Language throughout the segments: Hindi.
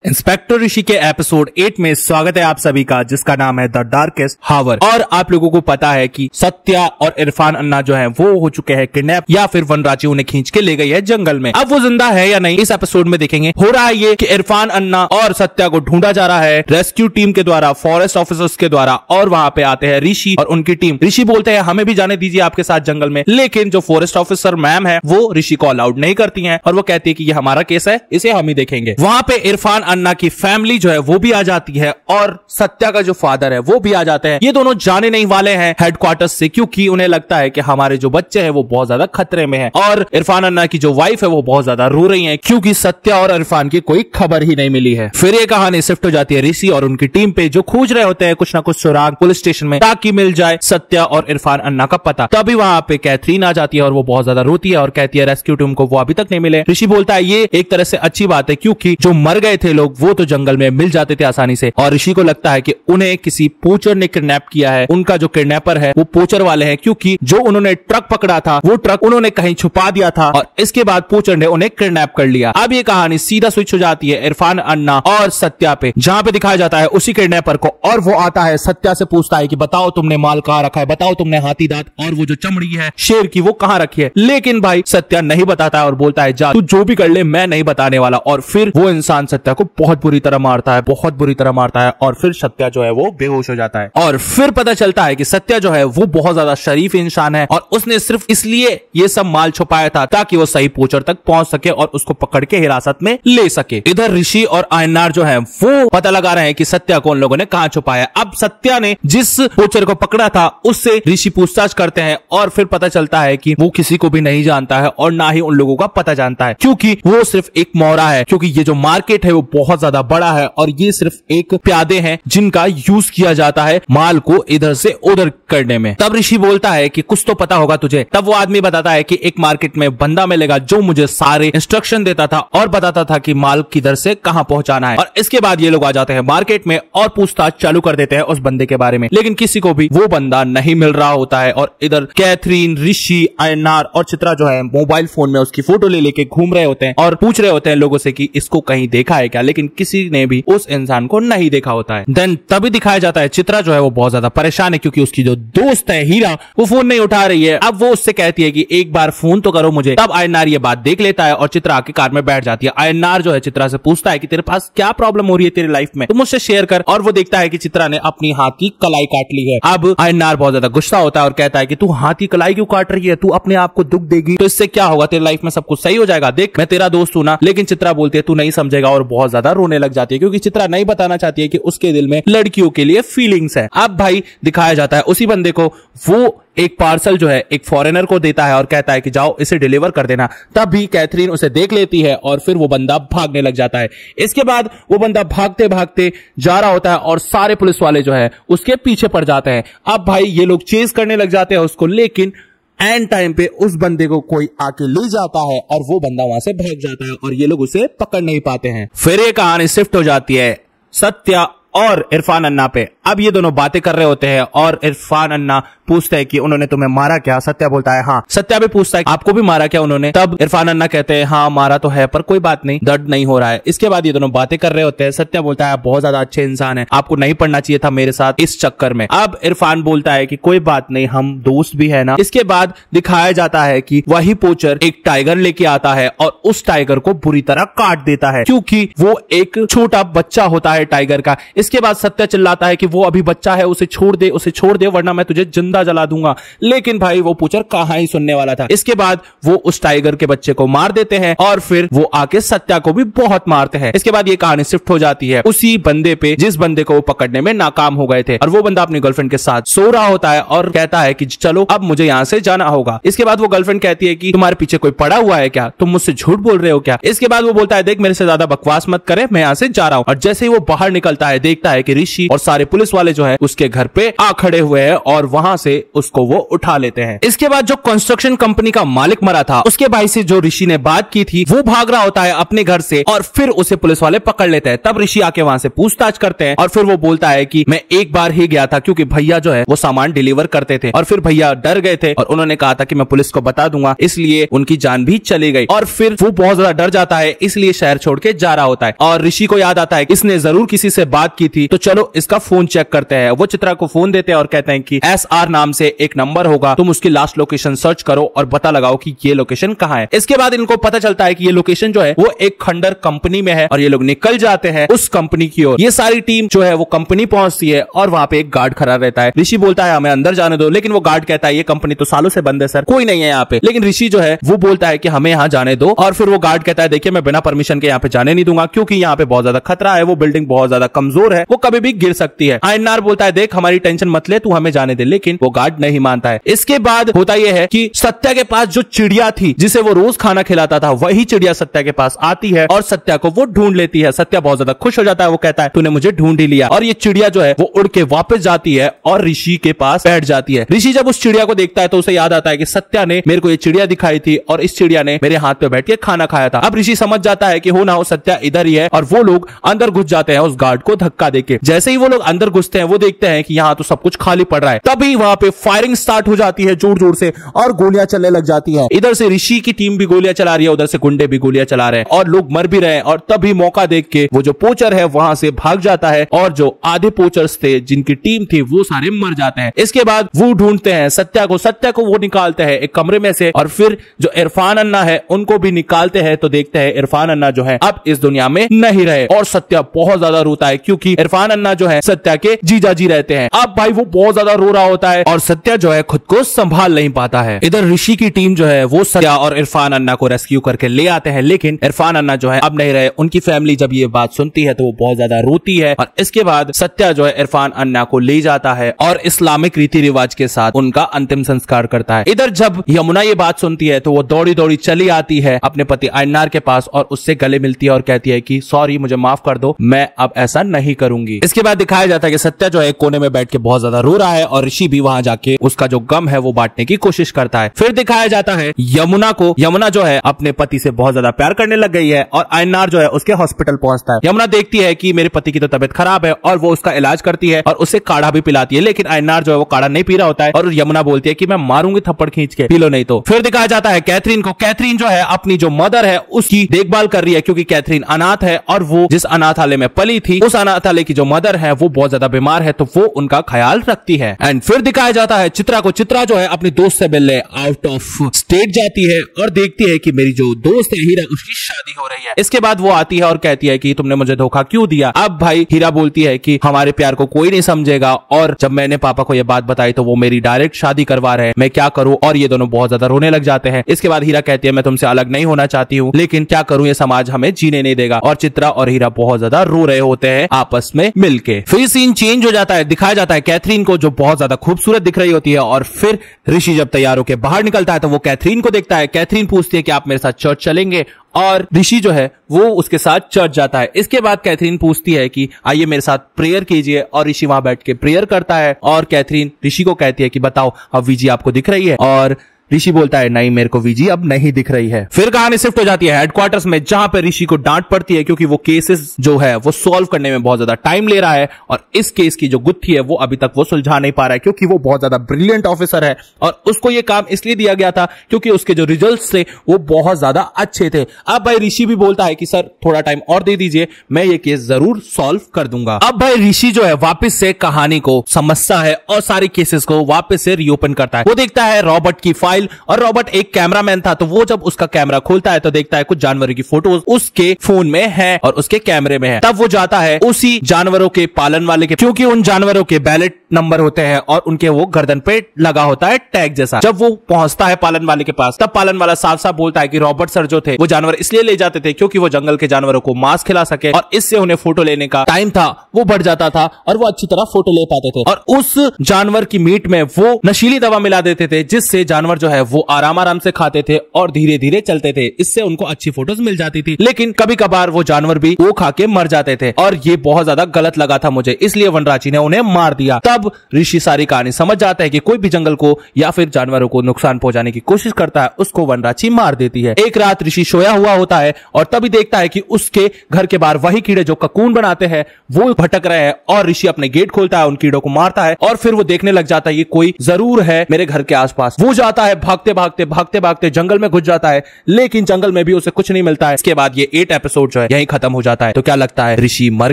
इंस्पेक्टर ऋषि के एपिसोड 8 में स्वागत है आप सभी का, जिसका नाम है द डार्केस्ट हावर। और आप लोगों को पता है कि सत्या और इरफान अन्ना जो है वो हो चुके हैं किडनैप, या फिर वनराची उन्हें खींच के ले गई है जंगल में। अब वो जिंदा है या नहीं इस एपिसोड में देखेंगे। हो रहा है ये कि इरफान अन्ना और सत्या को ढूंढा जा रहा है रेस्क्यू टीम के द्वारा, फॉरेस्ट ऑफिसर्स के द्वारा, और वहां पे आते हैं ऋषि और उनकी टीम। ऋषि बोलते हैं हमें भी जाने दीजिए आपके साथ जंगल में, लेकिन जो फॉरेस्ट ऑफिसर मैम है वो ऋषि को अलाउड नहीं करती है और वो कहती है कि ये हमारा केस है, इसे हम ही देखेंगे। वहां पे इरफान अन्ना की फैमिली जो है वो भी आ जाती है और सत्या का जो फादर है वो भी आ जाते हैं। ये दोनों जाने नहीं वाले हैं हेडक्वार्टर्स से, क्योंकि उन्हें लगता है कि हमारे जो बच्चे हैं वो बहुत ज्यादा खतरे में हैं। और इरफान अन्ना की जो वाइफ है वो बहुत ज्यादा रो रही है, क्योंकि सत्या और इरफान की कोई खबर ही नहीं मिली है। फिर ये कहानी शिफ्ट हो जाती है ऋषि और उनकी टीम पे, जो खोज रहे होते हैं कुछ ना कुछ सुराग पुलिस स्टेशन में, ताकि मिल जाए सत्या और इरफान अन्ना का पता। तभी वहां पे कैथरीन आ जाती है और वो बहुत ज्यादा रोती है और कहती है रेस्क्यू टीम को वो अभी तक नहीं मिले। ऋषि बोलता है ये एक तरह से अच्छी बात है, क्योंकि जो मर गए थे लोग वो तो जंगल में मिल जाते थे आसानी से। और ऋषि को लगता है कि उन्हें किसी पोचर ने किडनैप किया है। उनका जो किडनैपर है वो पोचर वाले हैं, क्योंकि जो उन्होंने ट्रक पकड़ा था वो ट्रक उन्होंने कहीं छुपा दिया था और इसके बाद पोचर ने उन्हें किडनैप कर लिया। अब ये कहानी सीधा स्विच हो जाती है इरफान अन्ना और सत्या पे, जहां पे दिखाया जाता है उसी किडनैपर को। और वो आता है सत्या से पूछता है कि बताओ तुमने माल कहां रखा है, बताओ तुमने हाथी दांत और वो जो चमड़ी है शेर की वो कहां रखी है। लेकिन भाई सत्या नहीं बताता है और बोलता है जा तू जो भी कर ले मैं नहीं बताने वाला। और फिर वो इंसान सत्या को बहुत बुरी तरह मारता है, बहुत बुरी तरह मारता है और फिर सत्या जो है वो बेहोश हो जाता है। और फिर पता चलता है कि सत्या जो है वो बहुत ज्यादा शरीफ इंसान है और उसने सिर्फ इसलिए ये सब माल छुपाया था ताकि वो सही पोचर तक पहुंच सके और उसको पकड़ के हिरासत में ले सके। इधर ऋषि और आयनार जो है वो पता लगा रहे हैं कि सत्या को उन लोगों ने कहां छुपाया। अब सत्या ने जिस पोचर को पकड़ा था उससे ऋषि पूछताछ करते हैं और फिर पता चलता है कि वो किसी को भी नहीं जानता है और ना ही उन लोगों का पता जानता है, क्योंकि वो सिर्फ एक मौरा है। क्योंकि ये जो मार्केट है वो बहुत ज्यादा बड़ा है और ये सिर्फ एक प्यादे हैं जिनका यूज किया जाता है माल को इधर से उधर करने में। तब ऋषि बोलता है कि कुछ तो पता होगा तुझे। तब वो आदमी बताता है कि एक मार्केट में बंदा मिलेगा जो मुझे सारे इंस्ट्रक्शन देता था और बताता था कि माल किधर से कहां पहुंचाना है। और इसके बाद ये लोग आ जाते हैं मार्केट में और पूछताछ चालू कर देते हैं उस बंदे के बारे में, लेकिन किसी को भी वो बंदा नहीं मिल रहा होता है। और इधर कैथरीन, ऋषि, आयनार और चित्रा जो है मोबाइल फोन में उसकी फोटो ले लेके घूम रहे होते हैं और पूछ रहे होते हैं लोगों से कि इसको कहीं देखा है क्या, लेकिन किसी ने भी उस इंसान को नहीं देखा होता है। देन तभी दिखाया जाता है चित्रा जो है वो बहुत ज्यादा परेशान है, क्योंकि उसकी जो दोस्त है हीरा वो फोन नहीं उठा रही है। अब वो उससे कहती है कि एक बार फोन तो करो मुझे। तब आयनार ये बात देख लेता है और चित्रा आके कार में बैठ जाती है। आयनार जो है चित्रा से पूछता है कि तेरे पास क्या प्रॉब्लम हो रही है तेरी लाइफ में, तो मुझसे शेयर कर। और वो देखता है कि चित्रा ने अपनी हाथ की कलाई काट ली है। अब आयनार बहुत ज्यादा गुस्सा होता है और कहता है कि तू हाथ की कलाई क्यों काट रही है, तू अपने आप को दुख देगी तो इससे क्या होगा, तेरी लाइफ में सब कुछ सही हो जाएगा, देख मैं तेरा दोस्त हूं ना। लेकिन चित्रा बोलती है तू नहीं समझेगा और बहुत ज्यादा रोने लग जाती है, क्योंकि चित्रा नहीं बताना चाहती है कि उसके दिल में लड़कियों के लिए फीलिंग्स है। अब भाई दिखाया जाता है उसी बंदे को, वो एक पार्सल जो है एक फॉरेनर को देता है और कहता है कि जाओ इसे डिलीवर कर देना। तब भी कैथरीन उसे देख लेती है और फिर वो बंदा भागने लग जाता है। इसके बाद वो बंदा भागते भागते जा रहा होता है और सारे पुलिस वाले जो है उसके पीछे पड़ जाते हैं। अब भाई ये लोग चेज करने लग जाते हैं उसको, लेकिन एंड टाइम पे उस बंदे को कोई आके ले जाता है और वो बंदा वहां से भाग जाता है और ये लोग उसे पकड़ नहीं पाते हैं। फिर ये कहानी शिफ्ट हो जाती है सत्या और इरफान अन्ना पे। अब ये दोनों बातें कर रहे होते हैं और इरफान अन्ना पूछता है कि उन्होंने तुम्हें मारा क्या। सत्या बोलता है हाँ। सत्या भी पूछता है आपको भी मारा क्या उन्होंने। तब इरफान अन्ना कहते हैं हाँ मारा तो है पर कोई बात नहीं, दर्द नहीं हो रहा है। इसके बाद ये दोनों बातें कर रहे होते हैं। सत्या बोलता है आप बहुत ज्यादा अच्छे इंसान है, आपको नहीं पढ़ना चाहिए था मेरे साथ इस चक्कर में। अब इरफान बोलता है कि कोई बात नहीं, हम दोस्त भी है ना। इसके बाद दिखाया जाता है कि वही पोचर एक टाइगर लेके आता है और उस टाइगर को बुरी तरह काट देता है, क्योंकि वो एक छोटा बच्चा होता है टाइगर का। इसके बाद सत्या चिल्लाता है कि वो अभी बच्चा है, उसे छोड़ दे, उसे छोड़ दे वरना मैं तुझे जिंदा जला दूंगा। लेकिन भाई वो पोचर कहां ही सुनने वाला था। इसके बाद वो उस टाइगर के बच्चे को मार देते हैं और फिर वो आके सत्या को भी बहुत मारते हैं। इसके बाद ये कहानी शिफ्ट हो जाती है उसी बंदे पे जिस बंदे को वो पकड़ने में नाकाम हो गए थे और वो बंदा अपनी गर्लफ्रेंड के साथ सो रहा होता है और कहता है कि चलो अब मुझे यहाँ से जाना होगा। इसके बाद वो गर्लफ्रेंड कहती है कि तुम्हारे पीछे कोई पड़ा हुआ है क्या, तुम मुझसे झूठ बोल रहे हो क्या। इसके बाद वो बोलता है देख मेरे से ज्यादा बकवास मत करे, मैं यहाँ से जा रहा हूँ। और जैसे ही वो बाहर निकलता है देखता है कि ऋषि और सारे पुलिस वाले जो है उसके घर पे आ खड़े हुए हैं और वहां से उसको वो उठा लेते हैं। इसके बाद जो कंस्ट्रक्शन कंपनी का मालिक मरा था उसके भाई से जो ऋषि ने बात की थी वो भाग रहा होता है अपने घर से और फिर उसे पुलिस वाले पकड़ लेते हैं। तब ऋषि आके वहां से पूछताछ करते हैं और फिर वो बोलता है कि मैं एक बार ही गया था क्योंकि भैया जो है वो सामान डिलीवर करते थे और फिर भैया डर गए थे और उन्होंने कहा था कि मैं पुलिस को बता दूंगा, इसलिए उनकी जान भी चली गई और फिर वो बहुत ज्यादा डर जाता है, इसलिए शहर छोड़ के जा रहा होता है। और ऋषि को याद आता है कि इसने जरूर किसी से बात की थी, तो चलो इसका फोन चेक करते हैं। वो चित्रा को फोन देते हैं और कहते हैं कि SR नाम से एक नंबर होगा, तुम उसकी लास्ट लोकेशन सर्च करो और पता लगाओ कि ये लोकेशन कहाँ है। इसके बाद इनको पता चलता है कि ये लोकेशन जो है वो एक खंडर कंपनी में है और ये लोग निकल जाते हैं उस कंपनी की ओर। ये सारी टीम जो है वो कंपनी पहुंचती है और वहां पे एक गार्ड खड़ा रहता है। ऋषि बोलता है हमें अंदर जाने दो, लेकिन वो गार्ड कहता है ये कंपनी तो सालों से बंद है सर, कोई नहीं है यहाँ पे। लेकिन ऋषि जो है वो बोलता है कि हमें यहाँ जाने दो और फिर वो गार्ड कहता है देखिए मैं बिना परमिशन के यहाँ पे जाने नहीं दूंगा क्योंकि यहाँ पे बहुत ज्यादा खतरा है, वो बिल्डिंग बहुत ज्यादा कमजोर है, वो कभी भी गिर सकती है। आयनार बोलता है देख हमारी टेंशन मत ले, तू हमें जाने दे, लेकिन वो गार्ड नहीं मानता है। इसके बाद होता यह है कि सत्या के पास जो चिड़िया थी जिसे वो रोज खाना खिलाता था वही चिड़िया सत्या के पास आती है और सत्या को वो ढूंढ लेती है। सत्या बहुत ज्यादा खुश हो जाता है, वो कहता है तूने मुझे ढूंढ ही लिया। और ये चिड़िया जो है वो उड़ के वापस जाती है और ऋषि के पास बैठ जाती है। ऋषि जब उस चिड़िया को देखता है तो उसे याद आता है कि सत्या ने मेरे को ये चिड़िया दिखाई थी और इस चिड़िया ने मेरे हाथ पे बैठ के खाना खाया था। अब ऋषि समझ जाता है कि हो ना हो सत्या इधर ही है और वो लोग अंदर घुस जाते हैं उस गार्ड को धक्का देके। जैसे ही वो लोग अंदर घुसते हैं वो देखते हैं कि यहाँ तो सब कुछ खाली पड़ रहा है। तभी वहां पे फायरिंग स्टार्ट हो जाती है जोर जोर से और गोलियां चलने लग जाती है। इधर से ऋषि की टीम भी गोलियां चला रही है, उधर से गुंडे भी गोलियां चला रहे हैं और लोग मर भी रहे हैं। और तभी मौका देख के वो जो पोचर है वहां से भाग जाता है और जो आधे पोचर्स थे जिनकी टीम थी वो सारे मर जाते हैं। इसके बाद वो ढूंढते हैं सत्या को वो निकालते हैं एक कमरे में से और फिर जो इरफान अन्ना है उनको भी निकालते हैं। तो देखते हैं इरफान अन्ना जो है अब इस दुनिया में नहीं रहे और सत्या बहुत ज्यादा रोता है क्योंकि इरफान अन्ना जो है सत्या के जीजा जी रहते हैं। अब भाई वो बहुत ज्यादा रो रहा होता है और सत्या जो है खुद को संभाल नहीं पाता है। इधर ऋषि की टीम जो है वो सत्या और इरफान अन्ना को रेस्क्यू करके ले आते हैं, लेकिन इरफान अन्ना जो है अब नहीं रहे। उनकी फैमिली जब ये बात सुनती है तो वो बहुत ज्यादा रोती है और इसके बाद सत्या जो है इरफान अन्ना को ले जाता है और इस्लामिक रीति रिवाज के साथ उनका अंतिम संस्कार करता है। इधर जब यमुना ये बात सुनती है तो वो दौड़ी दौड़ी चली आती है अपने पति आयनार के पास और उससे गले मिलती है और कहती है कि सॉरी मुझे माफ कर दो, मैं अब ऐसा नहीं करूंगी। इसके बाद दिखाया जाता है कि सत्या जो है कोने में बैठ के बहुत ज्यादा रो रहा है और ऋषि भी वहां जाके उसका जो गम है वो बांटने की कोशिश करता है। फिर दिखाया जाता है यमुना को। यमुना जो है अपने पति से बहुत ज्यादा प्यार करने लग गई है और आयनार जो है उसके हॉस्पिटल पहुंचता है। यमुना देखती है कि मेरे पति की तो तबियत खराब है और वो उसका इलाज करती है और उसे काढ़ा भी पिलाती है, लेकिन आयनार जो है वो काढ़ा नहीं पी रहा होता है और यमुना बोलती है कि मैं मारूंगी थप्पड़ खींच के, पी लो नहीं तो। फिर दिखाया जाता है कैथरीन को। कैथरीन जो है अपनी जो मदर है उसकी देखभाल कर रही है क्योंकि कैथरीन अनाथ है और वो जिस अनाथालय में पली थी उस अनाथालय की जो मदर है वो बहुत ज्यादा बीमार है तो वो उनका ख्याल रखती है। एंड फिर दिखाया जाता है चित्रा को। चित्रा जो है अपनी दोस्त से मिलने आउट ऑफ स्टेट जाती है और देखती है कि मेरी जो दोस्त है हीरा उसकी शादी हो रही है। इसके बाद वो आती है और कहती है कि तुमने मुझे धोखा क्यों दिया। अब भाई हीरा बोलती है कि हमारे प्यार को कोई नहीं समझेगा और जब मैंने पापा को ये बात बताई तो वो मेरी डायरेक्ट शादी करवा रहे हैं, मैं क्या करूं। और ये दोनों बहुत ज्यादा रोने लग जाते हैं। इसके बाद हीरा कहती है मैं तुमसे अलग नहीं होना चाहती हूँ लेकिन क्या करूं ये समाज हमें जीने नहीं देगा। और चित्रा और हीरा बहुत ज्यादा रो रहे होते हैं आपस में मिलके। फिर सीन चेंज हो जाता है। दिखाया जाता है कैथरीन को जो बहुत ज्यादा खूबसूरत दिख रही होती है और फिर ऋषि जब तैयार होकर बाहर निकलता है तो वो कैथरीन को देखता है। कैथरीन पूछती है कि आप मेरे साथ चर्च चलेंगे और ऋषि जो है वो उसके साथ चर्च जाता है। इसके बाद कैथरीन पूछती है कि आइए मेरे साथ प्रेयर कीजिए और ऋषि वहां बैठ के प्रेयर करता है और कैथरीन ऋषि को कहती है कि बताओ अब वीजी आपको दिख रही है और ऋषि बोलता है नहीं मेरे को वीजी अब नहीं दिख रही है। फिर कहानी शिफ्ट हो जाती है हेडक्वार्टर्स में जहां पे ऋषि को डांट पड़ती है क्योंकि वो केसेस जो है वो सॉल्व करने में बहुत ज्यादा टाइम ले रहा है और इस केस की जो गुत्थी है वो अभी तक वो सुलझा नहीं पा रहा है क्योंकि वो बहुत ज्यादा ब्रिलियंट ऑफिसर है और उसको ये काम इसलिए दिया गया था क्योंकि उसके जो रिजल्ट्स थे वो बहुत ज्यादा अच्छे थे। अब भाई ऋषि भी बोलता है कि सर थोड़ा टाइम और दे दीजिए, मैं ये केस जरूर सॉल्व कर दूंगा। अब भाई ऋषि जो है वापस से कहानी को समझता है और सारे केसेस को वापस से रीओपन करता है। वो देखता है रॉबर्ट की फाइल और रॉबर्ट एक कैमरामैन था तो वो जब उसका कैमरा खोलता है तो देखता है कुछ जानवरों की फोटोज उसके फोन में है और उसके कैमरे में है। तब वो जाता है उसी जानवरों के पालन वाले के क्योंकि उन जानवरों के बैलेट नंबर होते हैं और उनके वो गर्दन पे लगा होता है टैग जैसा। जब वो पहुंचता है पालन वाले के पास, तब पालन वाला साफ साफ बोलता है कि रॉबर्ट सर जो थे वो जानवर इसलिए ले जाते थे क्योंकि वो जंगल के जानवरों को मांस खिला सके और इससे उन्हें फोटो लेने का टाइम था वो बढ़ जाता था और वो अच्छी तरह फोटो ले पाते थे। और उस जानवर की मीट में वो नशीली दवा मिला देते थे जिससे जानवर जो है वो आराम आराम से खाते थे और धीरे धीरे चलते थे। इससे उनको अच्छी फोटोज मिल जाती थी। लेकिन कभी कभार वो जानवर भी वो खा के मर जाते थे और ये बहुत ज्यादा गलत लगा था मुझे, इसलिए वनराची ने उन्हें मार दिया। तब ऋषि सारी कहानी समझ जाता है कि कोई भी जंगल को या फिर जानवरों को नुकसान पहुंचाने की कोशिश करता है उसको वनराची मार देती है। एक रात ऋषि सोया हुआ होता है और तभी देखता है कि उसके घर के बाहर वही कीड़े जो ककून बनाते हैं वो भटक रहे हैं और ऋषि अपने गेट खोलता है, उन कीड़ों को मारता है और फिर वो देखने लग जाता है ये कोई जरूर है मेरे घर के आसपास। वो जाता है भागते भागते भागते भागते जंगल में घुस जाता है, लेकिन जंगल में भी उसे कुछ नहीं मिलता है। इसके बाद ये 8 एपिसोड जो है यहीं खत्म हो जाता है। तो क्या लगता है ऋषि मर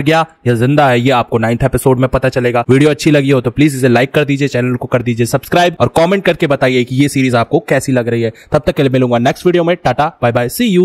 गया या जिंदा है, ये आपको 9th एपिसोड में पता चलेगा। वीडियो अच्छी लगी हो तो प्लीज इसे लाइक कर दीजिए, चैनल को कर दीजिए सब्सक्राइब और कमेंट करके बताइए कि ये सीरीज आपको कैसी लग रही है। तब तक के लिए मिलूंगा नेक्स्ट वीडियो में। Tata bye bye, see you.